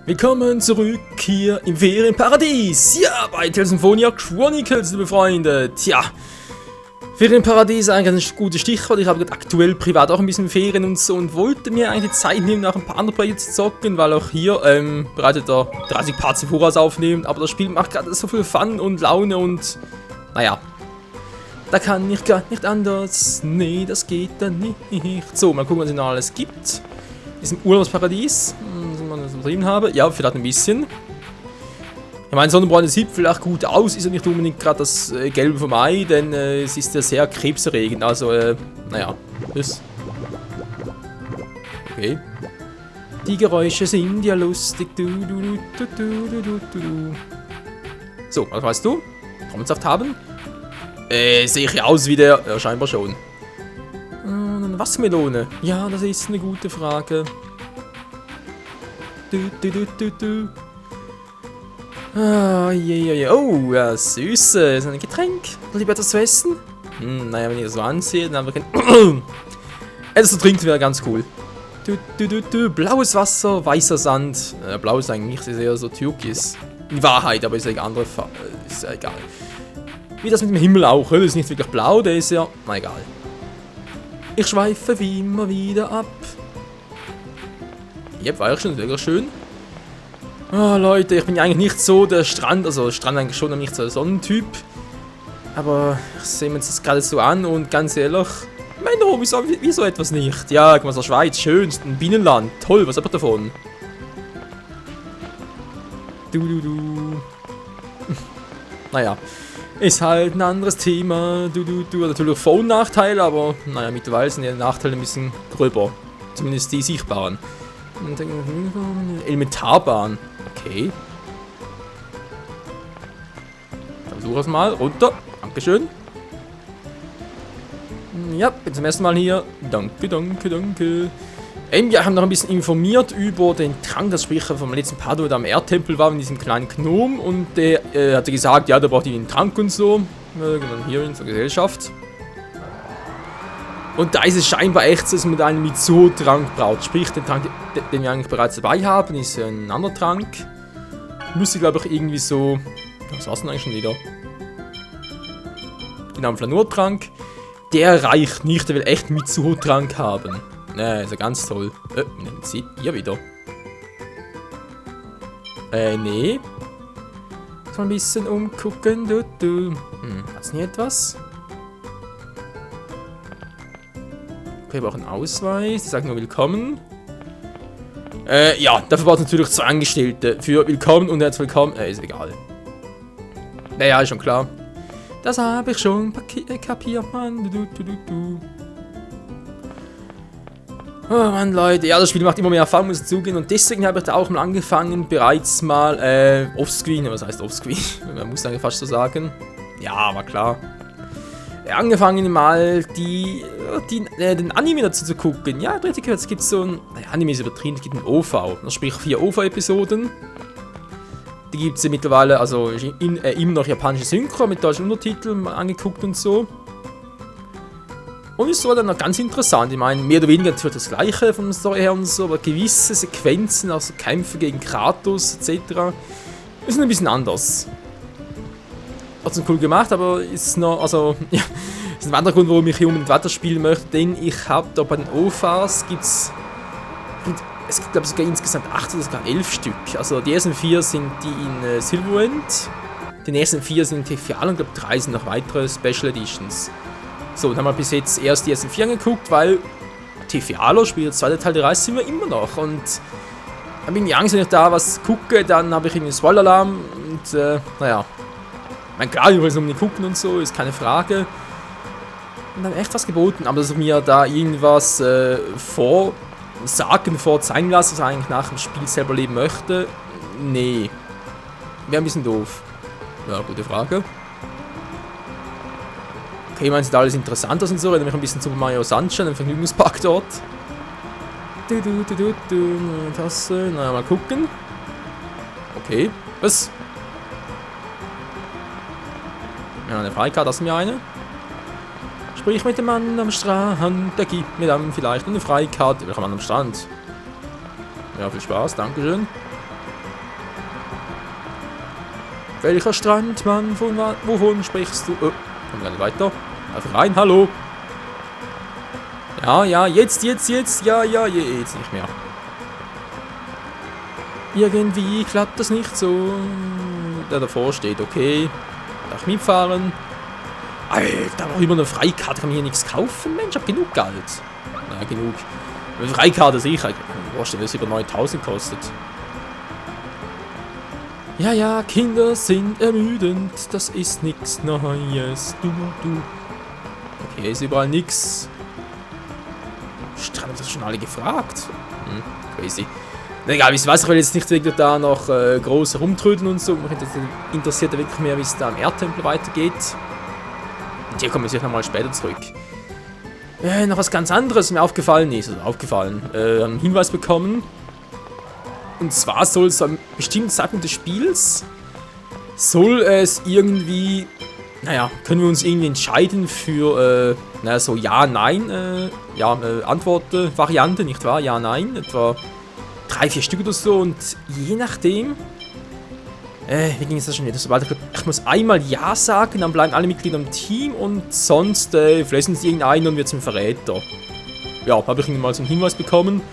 Willkommen zurück hier im Ferienparadies. Ja, bei Tales of Symphonia Chronicles, liebe Freunde. Tja, Ferienparadies ist eigentlich ein gutes Stichwort. Ich habe aktuell privat auch ein bisschen Ferien und so und wollte mir eigentlich die Zeit nehmen, nach ein paar andere Projekte zu zocken, weil auch hier bereitet er 30 Parts im Voraus aufnehmen, aber das Spiel macht gerade so viel Fun und Laune und naja, da kann ich gar nicht anders. Nee, das geht dann nicht. So, mal gucken, was es noch alles gibt. Ist ein Urlaubsparadies, was man das übertrieben habe. Ja, vielleicht ein bisschen. Ich meine, Sonnenbrand sieht vielleicht gut aus, ist ja nicht unbedingt gerade das Gelbe vom Ei, denn es ist ja sehr krebserregend. Also, naja, das. Okay. Die Geräusche sind ja lustig. So, was weißt du? Trommelsaft haben? Sehe ich aus wie der? Ja, scheinbar schon. Eine Wassermelone? Ja, das ist eine gute Frage. Ah, oh, ja, süß. Ist ein Getränk? Lieber etwas zu essen? Naja, wenn ich das so ansehe, dann haben wir kein... etwas zu trinken wäre ganz cool. Blaues Wasser, weißer Sand. Blau ist eigentlich eher so türkis. In Wahrheit, aber ist ja andere Farbe. Ist ja egal. Wie das mit dem Himmel auch. Das ist nicht wirklich blau, der ist ja... Na egal. Ich schweife wie immer wieder ab. Yep, war ja schon wirklich schön. Oh, Leute, ich bin ja eigentlich nicht so der Strand, also Strand eigentlich schon nicht so der Sonnentyp. Aber ich sehe mir das gerade so an und ganz ehrlich, Menno, wieso etwas nicht? Ja, guck mal, so Schweiz, schön, ein Binnenland, toll, was habt ihr davon? Naja, ist halt ein anderes Thema. Natürlich Vor- und Nachteile, aber naja, mittlerweile sind die Nachteile ein bisschen gröber. Zumindest die sichtbaren. Elementarbahn. Okay. Versuch es mal. Runter. Dankeschön. Ja, bin zum ersten Mal hier. Danke. Ja, wir haben noch ein bisschen informiert über den Trank, das sprich vom letzten Part, wo der am Erdtempel war, mit diesem kleinen Gnom. Und der hatte gesagt, ja, der braucht einen Trank und so. Hier in der Gesellschaft. Und da ist es scheinbar echt so, dass man einen Mitsuo-Trank braucht. Sprich, den Trank, den wir eigentlich bereits dabei haben, ist ein anderer Trank. Müsste, glaube ich, irgendwie so... Was war's denn eigentlich schon wieder? Genau, ein Flanurtrank. Der reicht nicht, der will echt Mitsuo-Trank haben. Ne, ist ja ganz toll. Seht ihr wieder? Nee. So ein bisschen umgucken, hat's nie etwas? Okay, wir brauchen einen Ausweis. Die sagen nur willkommen. Ja, dafür braucht es natürlich 2 Angestellte. Für willkommen und herzlich willkommen. Ist egal. Naja, ist schon klar. Das habe ich schon kapiert, Mann. Oh Mann, Leute. Ja, das Spiel macht immer mehr Erfahrung, muss ich zugehen. Und deswegen habe ich da auch mal angefangen, bereits mal offscreen. Was heißt offscreen? Man muss eigentlich fast so sagen. Ja, war klar. Angefangen mal den Anime dazu zu gucken. Ja, es gibt so ein... Anime ist übertrieben, es gibt ein OV. Das sprich 4 OV-Episoden. Die gibt es ja mittlerweile, also immer noch japanische Synchro mit deutschen Untertiteln angeguckt und so. Und es war dann noch ganz interessant. Ich meine, mehr oder weniger natürlich das Gleiche von der Story her und so, aber gewisse Sequenzen, also Kämpfe gegen Kratos etc. sind ein bisschen anders. Trotzdem cool gemacht, aber ist noch, also, ja, ist ein anderer Grund, warum ich hier unbedingt weiterspielen möchte, denn ich habe da bei den OVAs es gibt glaube ich sogar insgesamt 8 oder sogar 11 Stück. Also die ersten 4 sind die in Silverwind, die nächsten 4 sind in Tefialo und glaube 3 sind noch weitere Special Editions. So, dann haben wir bis jetzt erst die ersten 4 angeguckt, weil Tefialo spielt der zweite Teil der Reise sind wir immer noch und dann bin ich Angst, wenn ich da was gucke, dann habe ich irgendwie einen Spoiler-Alarm und naja. Ich meine, klar, ich will es unbedingt gucken und so, ist keine Frage. Und dann echt was geboten, aber dass ich mir da irgendwas vorzeigen lasse, was ich eigentlich nach dem Spiel selber leben möchte, nee. Wäre ein bisschen doof. Ja, gute Frage. Okay, ich meine, sieht alles interessant aus und so, erinnere mich ein bisschen Super Mario Sunshine, ein Vergnügungspark dort. Tasse, naja, mal gucken. Okay, was? Ja, eine Freikarte, das ist mir eine. Sprich mit dem Mann am Strand, der gibt mir dann vielleicht eine Freikarte. Welcher Mann am Strand? Ja, viel Spaß, dankeschön. Welcher Strand, Mann? Wovon sprichst du? Oh, komm gar nicht weiter. Einfach rein, hallo. Ja, jetzt. Ja, jetzt nicht mehr. Irgendwie klappt das nicht so. Der davor steht, okay. Darf ich mitfahren? Alter, noch immer eine Freikarte. Kann mir hier nichts kaufen? Mensch, ich hab genug Geld. Na, genug. Eine Freikarte sicher. Wenn das über 9000 kostet. Ja, Kinder sind ermüdend. Das ist nichts Neues. Du. Okay, ist überall nix. Strand, das schon alle gefragt. Crazy. Egal, ich will jetzt nicht wirklich da noch groß rumtrödeln und so. Mich interessiert wirklich mehr, wie es da am Erdtempel weitergeht. Und hier kommen wir sicher nochmal später zurück. Noch was ganz anderes mir aufgefallen ist. Einen Hinweis bekommen. Und zwar soll es am bestimmten Zeitpunkt des Spiels, soll es irgendwie, können wir uns irgendwie entscheiden für, so Ja, Nein, Antwort-Variante, nicht wahr? Ja, Nein, etwa 3-4 Stück oder so und je nachdem, wie ging es das schon wieder? Ich muss einmal Ja sagen, dann bleiben alle Mitglieder im Team und sonst verlassen sie irgendeinen und wird zum Verräter. Ja, habe ich mal so einen Hinweis bekommen.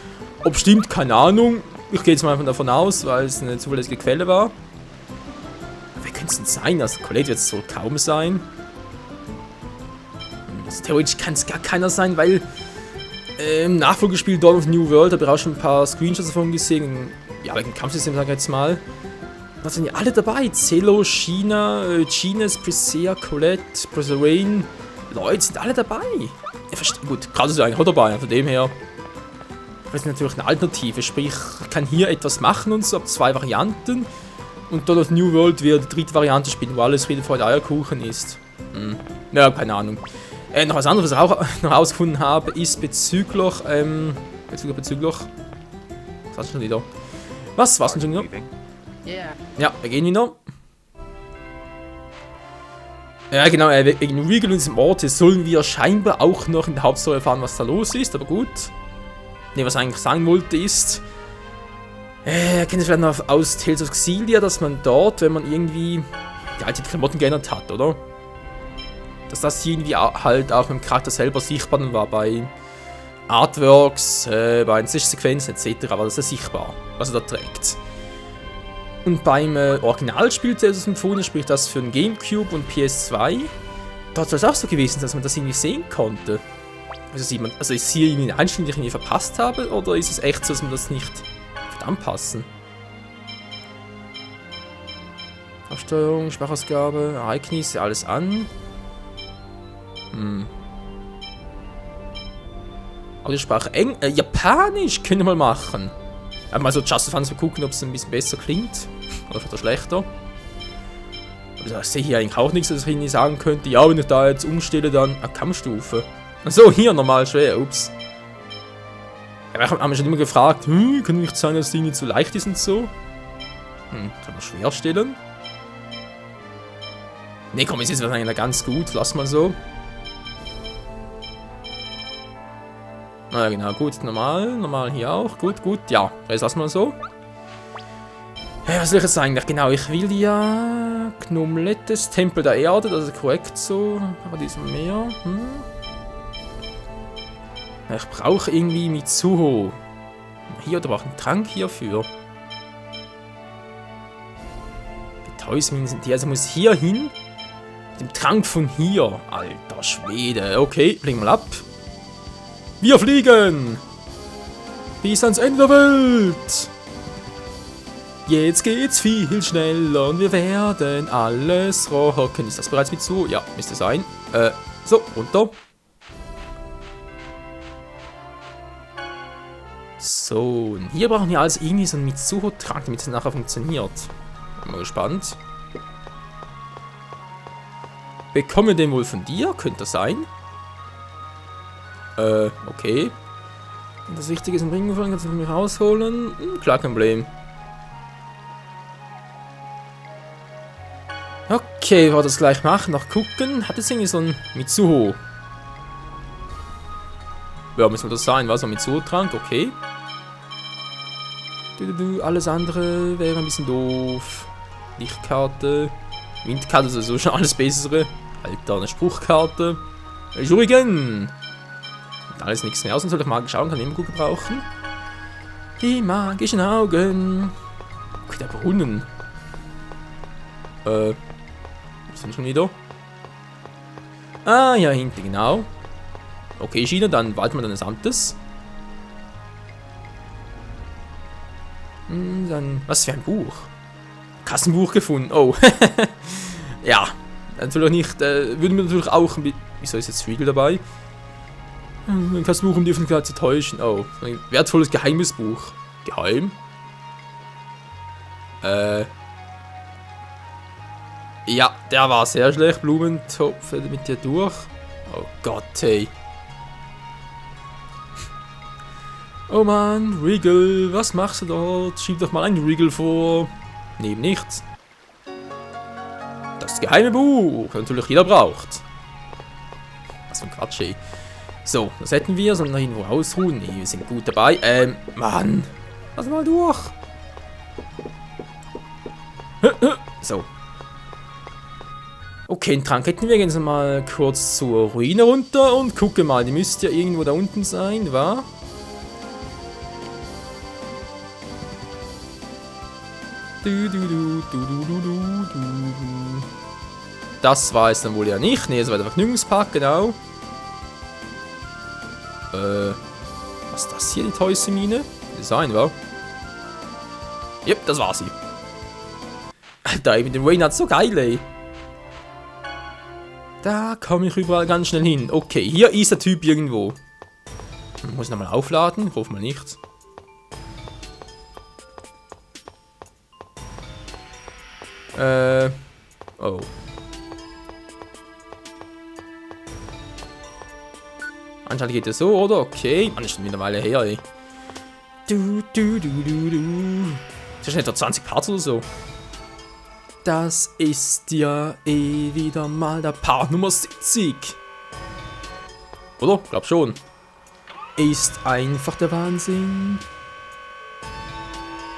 Ob stimmt, keine Ahnung. Ich gehe jetzt mal davon aus, weil es eine zuverlässige Quelle war. Wer könnte es denn sein? Also Colette wird es wohl kaum sein. Also, theoretisch kann es gar keiner sein, weil im Nachfolgespiel Dawn of New World habe ich auch schon ein paar Screenshots davon gesehen. Ja, wegen Kampfsystem sage ich jetzt mal. Da sind ja alle dabei. Zelo, China, Gines, Priscilla, Colette, Brotherane. Leute, sind alle dabei. Gut, gerade ist eigentlich auch dabei, von dem her. Das ist natürlich eine Alternative, sprich, ich kann hier etwas machen und so, ab 2 Varianten. Und Dawn of New World wird die 3. Variante spielen, wo alles Friede, Freude, Eierkuchen ist. Ja, keine Ahnung. Noch was anderes, was ich auch noch herausgefunden habe, ist bezüglich, was war's schon wieder? Was war's denn schon wieder? Ja, wir gehen wieder. Ja, genau, wegen Regal und diesem Ort sollen wir scheinbar auch noch in der Hauptstory erfahren, was da los ist, aber gut. Ne, was ich eigentlich sagen wollte ist, kennt ihr vielleicht noch aus Tales of Xillia, dass man dort, wenn man irgendwie die alte Klamotten geändert hat, oder? Dass das hier irgendwie halt auch mit dem Charakter selber sichtbar war bei Artworks, bei den Zwischensequenzen etc., aber das ist sichtbar, was er da trägt. Und beim Originalspiel Tales of Symphonia, sprich das für den Gamecube und PS2, dort soll es auch so gewesen, dass man das irgendwie sehen konnte. Also ist hier irgendwie eine Einstellung, die ich irgendwie verpasst habe, oder ist es echt so, dass man das nicht anpassen? Aufsteuerung, Sprachausgabe, Ereignisse, alles an. Aber die Sprache Japanisch können wir mal machen. Mal so Just for Fun gucken, ob es ein bisschen besser klingt. Oder vielleicht schlechter. Aber ich sehe hier eigentlich auch nichts, dass ich Ihnen sagen könnte, ja, wenn ich da jetzt umstelle, dann eine Kampfstufe. Achso, hier normal schwer, ups. Ja, wir haben schon immer gefragt, kann nicht sein, dass die nicht so leicht ist und so? Kann man schwer stellen? Ne, komm, es ist wahrscheinlich ganz gut, lass mal so. Na ja, genau, gut, normal hier auch, gut, ja, das lassen wir so. Was will ich jetzt eigentlich? Genau, ich will ja Gnomlettes Tempel der Erde, das ist korrekt so, aber diesem Meer, Ich brauche irgendwie Mitsuho. Hier, oder brauche ich einen Trank hierfür? Die Täusminen sind hier, also muss hier hin. Mit dem Trank von hier. Alter Schwede. Okay, fliegen wir mal ab. Wir fliegen! Bis ans Ende der Welt! Jetzt geht's viel schneller und wir werden alles rocken. Ist das bereits Mitsuho? Ja, müsste sein. So, runter. So, und hier brauchen wir also irgendwie so einen Mitsuho-Trank, damit es nachher funktioniert. Bin mal gespannt. Bekommen wir den wohl von dir? Könnte das sein? Okay. Wenn das Wichtige ist im Ring gefallen, kannst du mich rausholen? Klar, kein Problem. Okay, wir wollen das gleich machen. Noch gucken. Hat jetzt irgendwie so ein Mitsuho? Ja, müssen wir das sein, was? Ein Mitsuho-Trank? Okay. Alles andere wäre ein bisschen doof. Lichtkarte. Windkarte ist also schon alles bessere. Alter, eine Spruchkarte. Entschuldigen! Und alles nichts mehr aus und soll ich magisch schauen, kann ich immer gut gebrauchen. Die magischen Augen. Okay, der Brunnen. Wo sind schon wieder? Ah, ja, hinten, genau. Okay, Schiene, dann warten wir dann das Amtes. Dann, was für ein Buch? Kassenbuch gefunden, oh. Ja, natürlich nicht, würden wir natürlich auch, wieso ist jetzt Riegel dabei? Ein Kassenbuch, um die Öffentlichkeit zu täuschen, oh. Ein wertvolles geheimes Buch. Geheim? Ja, der war sehr schlecht. Blumentopf mit dir durch. Oh Gott, hey. Oh Mann, Regal, was machst du dort? Schieb doch mal einen Regal vor. Neben nichts. Das geheime Buch, das natürlich jeder braucht. Was für ein Quatsch, ey. So, das hätten wir. Sollen wir noch irgendwo ausruhen? Nee, wir sind gut dabei. Mann. Lass mal durch. So. Okay, einen Trank hätten wir. Gehen wir mal kurz zur Ruine runter und gucken mal. Die müsste ja irgendwo da unten sein, wa? Das war es dann wohl ja nicht. Ne, es war der Vergnügungspark, genau. Was ist das hier, die teuerste Mine? Design, wa? Yep, das war sie. Alter, mit dem Wayne hat's so geil, ey. Da komme ich überall ganz schnell hin. Okay, hier ist der Typ irgendwo. Muss ich nochmal aufladen? Ich hoffe mal nicht. Oh. Anscheinend geht es so, oder? Okay. Mann, ist schon wieder eine Weile her, ey. Das ist etwa 20 Parts oder so. Das ist ja eh wieder mal der Part Nummer 70. Oder? Glaub schon. Ist einfach der Wahnsinn.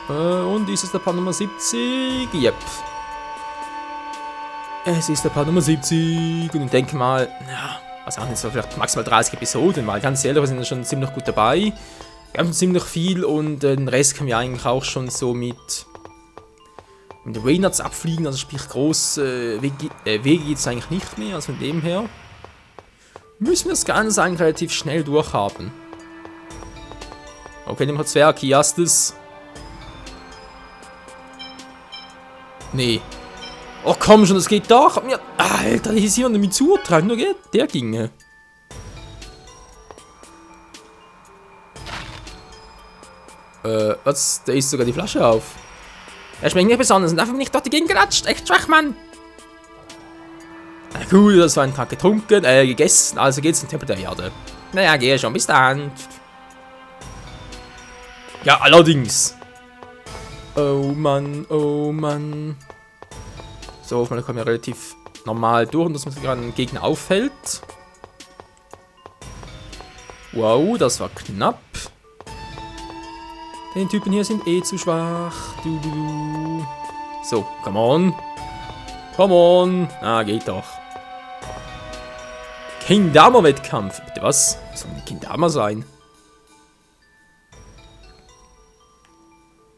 Und ist es der Part Nummer 70? Yep. Es ist der Part Nummer 70. Und ich denke mal, ja, was auch nicht so, vielleicht maximal 30 Episoden, weil ganz ehrlich, wir sind ja schon ziemlich gut dabei. Wir haben ziemlich viel und den Rest können wir eigentlich auch schon so mit Reynolds abfliegen, also sprich große Wege geht es eigentlich nicht mehr, also von dem her müssen wir das Ganze eigentlich relativ schnell durchhaben. Okay, dem Zwerg, hier hast es. Nee. Oh komm schon, das geht doch. Ja, Alter, hier ist jemand damit zutragen, nur geht, der ginge. Was? Da ist sogar die Flasche auf. Er schmeckt nicht besonders und einfach nicht dort dagegen geratscht. Echt schwach, Mann. Na gut, das war ein Tag getrunken, gegessen, also geht's zum Tempel der Erde. Naja, gehe schon, bis dann. Ja, allerdings. Oh Mann, oh Mann. So, man kommt ja relativ normal durch und dass man sich gerade einen Gegner auffällt. Wow, das war knapp. Den Typen hier sind eh zu schwach. So, come on. Come on. Ah, geht doch. Kingdama-Wettkampf. Bitte was? Was soll ein Kingdama sein?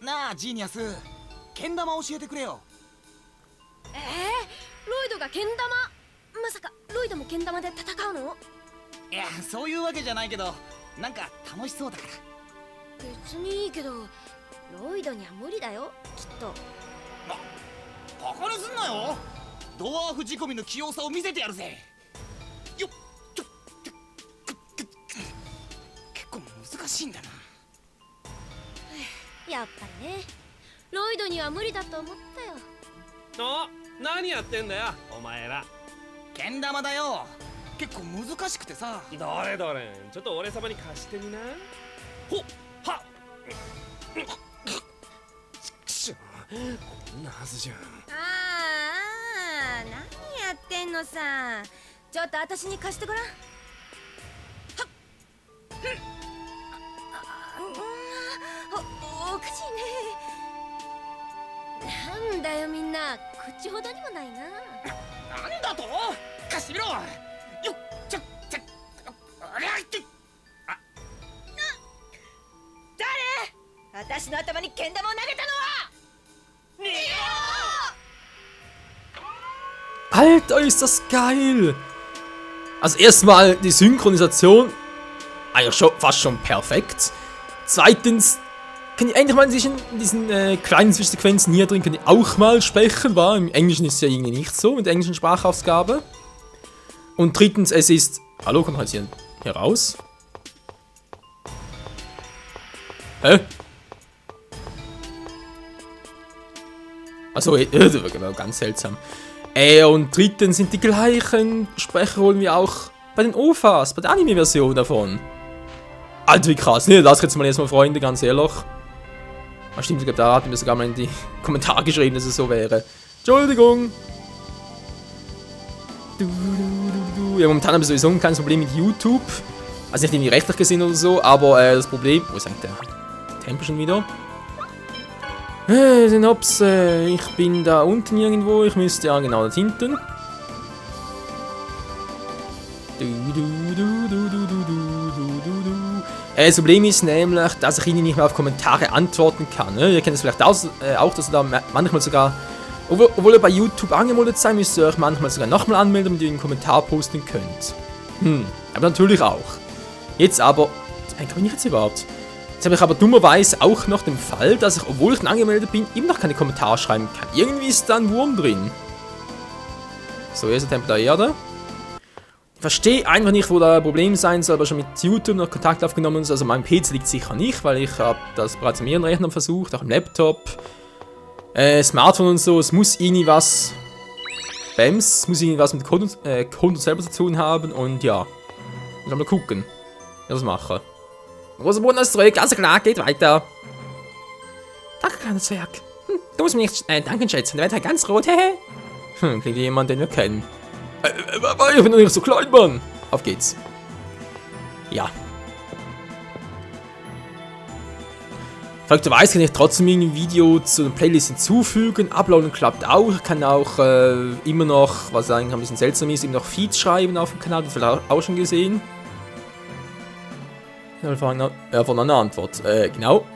Na, Genius. Kendama 教えてくれよ。ロイドがけん玉まさかロイドもけん玉で戦うの？いや、そういうわけじゃないけど、なんか楽しそうだから。別にいいけどロイドには無理だよきっと。バカにすんなよ。ドワーフ仕込みの器用さを見せてやるぜ。よっ結構難しいんだな。やっぱりねロイドには無理だと思ったよ。お、何やってんだよお前ら。けん玉だよ。結構難しくてさ。どれどれ、ちょっと俺様に貸してみな。ほっはっくしょ、こんなはずじゃん。何やってんのさ。ちょっと私に貸してごらん。はっおかしいね。なんだよよみんな口ほどにもないな。なんだと貸してみろよちょあれ入って誰？私の頭にけん玉を投げたのはAlter, ist das geil! Also erstmal die Synchronisation, eigentlich schon, fast schon perfekt. Zweitens, kann ich endlich mal in diesen kleinen Zwischensequenzen hier drin, kann ich auch mal sprechen, war im Englischen ist es ja irgendwie nicht so, mit der englischen Sprachausgabe. Und drittens, es ist... Hallo, kommt halt hier raus? Hä? Achso, genau, ganz seltsam. Und drittens sind die gleichen Sprecherrollen wie auch bei den OVAs, bei der Anime-Version davon. Alter, wie krass. Ne, das jetzt mal erstmal, Freunde, ganz ehrlich. Ah, stimmt, sogar da hat mir sogar mal in die Kommentare geschrieben, dass es so wäre. Entschuldigung. Ja, momentan habe ich sowieso ein kleines Problem mit YouTube. Also nicht irgendwie rechtlich gesehen oder so, aber das Problem... Wo ist eigentlich der Tempel schon wieder? Ups, ich bin da unten irgendwo, ich müsste ja genau da hinten. Das Problem ist nämlich, dass ich Ihnen nicht mehr auf Kommentare antworten kann. Ne? Ihr kennt es vielleicht auch, dass ihr da manchmal sogar, obwohl ihr bei YouTube angemeldet seid, müsst ihr euch manchmal sogar nochmal anmelden, damit ihr einen Kommentar posten könnt. Aber natürlich auch. Jetzt aber, was bin ich jetzt überhaupt? Jetzt habe ich aber dummerweise auch noch den Fall, dass ich, obwohl ich angemeldet bin, immer noch keine Kommentare schreiben kann. Irgendwie ist da ein Wurm drin. So, hier ist der Tempel der Erde. Ich verstehe einfach nicht, wo da ein Problem sein soll, aber schon mit YouTube noch Kontakt aufgenommen ist. Also mein PC liegt sicher nicht, weil ich habe das bereits am ihren Rechner versucht, auch im Laptop. Smartphone und so, es muss irgendwie was... Bams, muss irgendwie was mit Konto selber zu tun haben und ja. Ich mal gucken, wie ich das mache. Großer Boden ist zurück, also klar, geht weiter. Danke, kleiner Zwerg. Du musst mir nicht danken, schätzen, der wird halt ganz rot, hehe. Klingt wie jemand, den wir kennen. Ich bin doch nicht so klein, Mann. Auf geht's. Ja. Verrückterweise kann ich trotzdem ein Video zu einer Playlist hinzufügen. Uploaden klappt auch. Ich kann auch immer noch, was eigentlich ein bisschen seltsam ist, immer noch Feeds schreiben auf dem Kanal. Das habe ich auch schon gesehen. Von einer Antwort. Genau.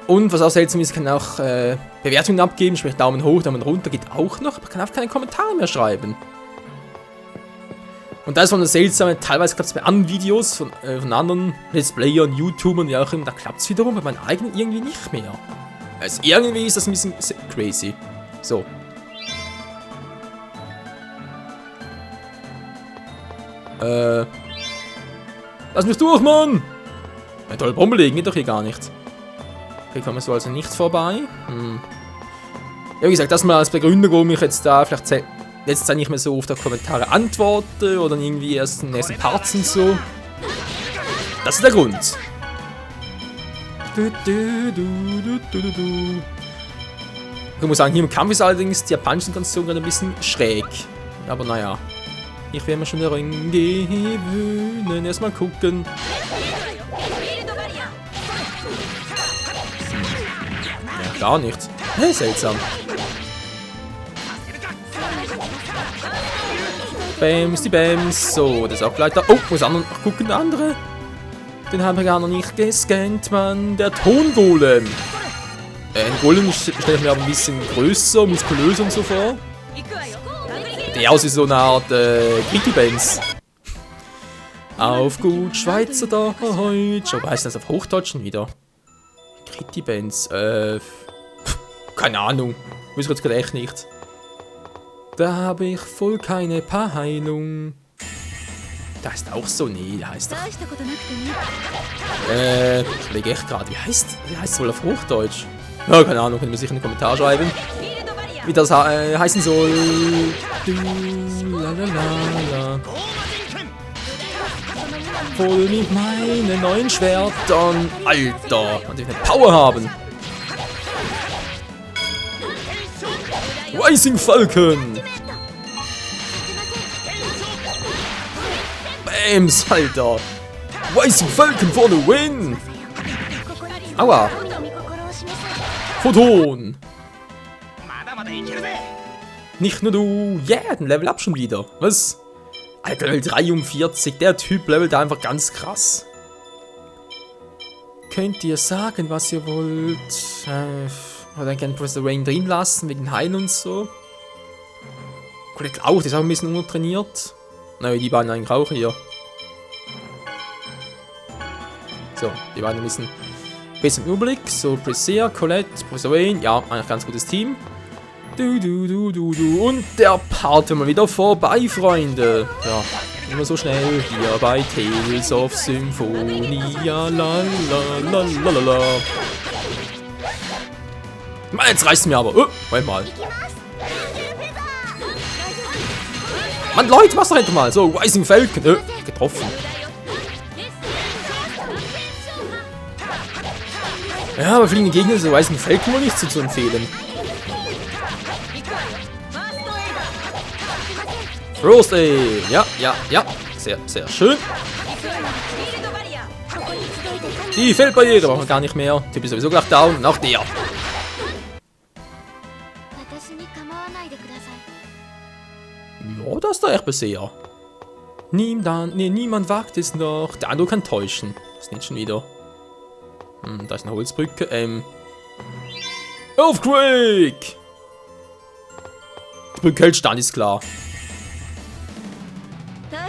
Und was auch seltsam ist, kann auch Bewertungen abgeben, sprich Daumen hoch, Daumen runter, geht auch noch, aber kann auch keine Kommentare mehr schreiben. Und das ist so eine seltsame, teilweise klappt es bei anderen Videos von anderen Let's Playern, YouTubern, wie auch immer, da klappt es wiederum, bei meinen eigenen irgendwie nicht mehr. Also irgendwie ist das ein bisschen crazy. So. Lass mich durch, Mann! Eine tolle Bombe legen, geht doch hier gar nicht. Okay, kommen wir so also nicht vorbei. Ja, wie gesagt, das mal als Begründung, warum ich jetzt da vielleicht jetzt nicht mehr so auf die Kommentare antworte oder irgendwie erst in den nächsten Parts und so. Das ist der Grund. Ich muss sagen, hier im Kampf ist allerdings die japanische Konstruktion gerade ein bisschen schräg. Aber naja. Ich werde mir schon daran gewöhnen. Erstmal gucken. Ja, gar nichts. Hey, seltsam. Bams, die Bams. So, das ist auch gleich da. Oh, muss noch gucken, der andere. Den haben wir gar noch nicht gescannt, Mann. Der Tongolem. Ein Golem stelle ich mir aber ein bisschen größer, muskulöser und so vor. Der aussieht so eine Art Kitty-Bands. Auf gut Schweizer Deutsch. Aber heißt das auf Hochdeutsch schon wieder? Kitty-Bands. Keine Ahnung. Wüsste jetzt gerade echt nicht. Da habe ich voll keine Peilung. Da ist auch so, nee, da heißt doch. Ich überlege echt gerade, wie heißt es wohl auf Hochdeutsch? Ja, keine Ahnung, könnt ihr mir sicher in den Kommentar schreiben. Wie das heißen soll. Lalalala. Voll mit meinen neuen Schwertern. Alter, und ich eine Power haben. Rising Falcon! Bams, Alter! Rising Falcon for the win! Aua! Photon! だいけるぜ。 Nicht nur du. Yeah, den Level up schon wieder. Was? Alter, Level 43. Der Typ levelt einfach ganz krass. Könnt ihr sagen, was ihr wollt? Oder gerne Professor Rain drin lassen, wegen Heilen und so. Colette auch, der ist auch ein bisschen untertrainiert. Nein, die beiden eigentlich auch hier. So, die beiden ein bisschen besser im Überblick. So, Priscilla, Colette, Professor Rain. Ja, eigentlich ganz gutes Team. Und der Part wird mal wieder vorbei, Freunde. Ja, immer so schnell hier bei Tales of Symphonia. Lalalala. Jetzt reicht's mir aber. Oh, Moment mal. Mann, Leute, mach's doch endlich mal. So, Rising Falcon. Getroffen. Ja, aber fliegende Gegner, so Rising Falcon wohl nicht so zu empfehlen. Frost Aim. Ja. Sehr, sehr schön. Die Feldbarriere brauchen wir gar nicht mehr. Typ ist sowieso gleich down. Nach der. Ja, das ist doch echt bisher. Niemand wagt es noch. Der Eindruck kann täuschen. Das ist nicht schon wieder. Da ist eine Holzbrücke. Earthquake! Die Brücke hält stand, ist klar.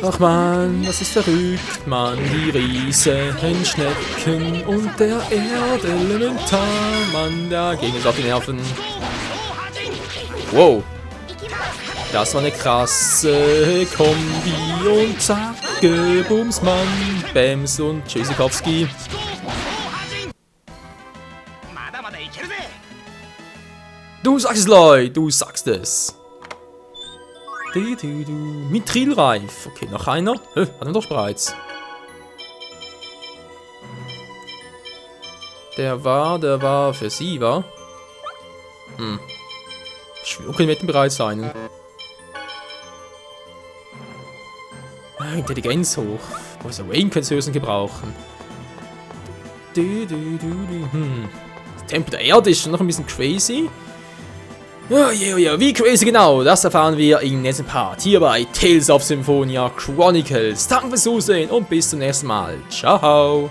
Ach man, das ist verrückt, Mann. Die Riesenschnecken und der Erdelementar. Mann, der geht uns auf die Nerven. Wow. Das war eine krasse Kombi und zacke, Bums, Mann. Bams und Tschüssikowski. まだまだいけるぜ。 Du sagst es, Leute, du sagst es. Mithrilreif. Okay, noch einer. Hatten wir doch bereits. Der war für sie, war? Schwuckeln mit dem bereits sein. Intelligenz hoch. Also Wayne könnte es höchstens gebrauchen. Das Tempel der Erde ist schon noch ein bisschen crazy. Ja, wie crazy genau, das erfahren wir im nächsten Part hier bei Tales of Symphonia Chronicles. Danke fürs Zusehen und bis zum nächsten Mal. Ciao.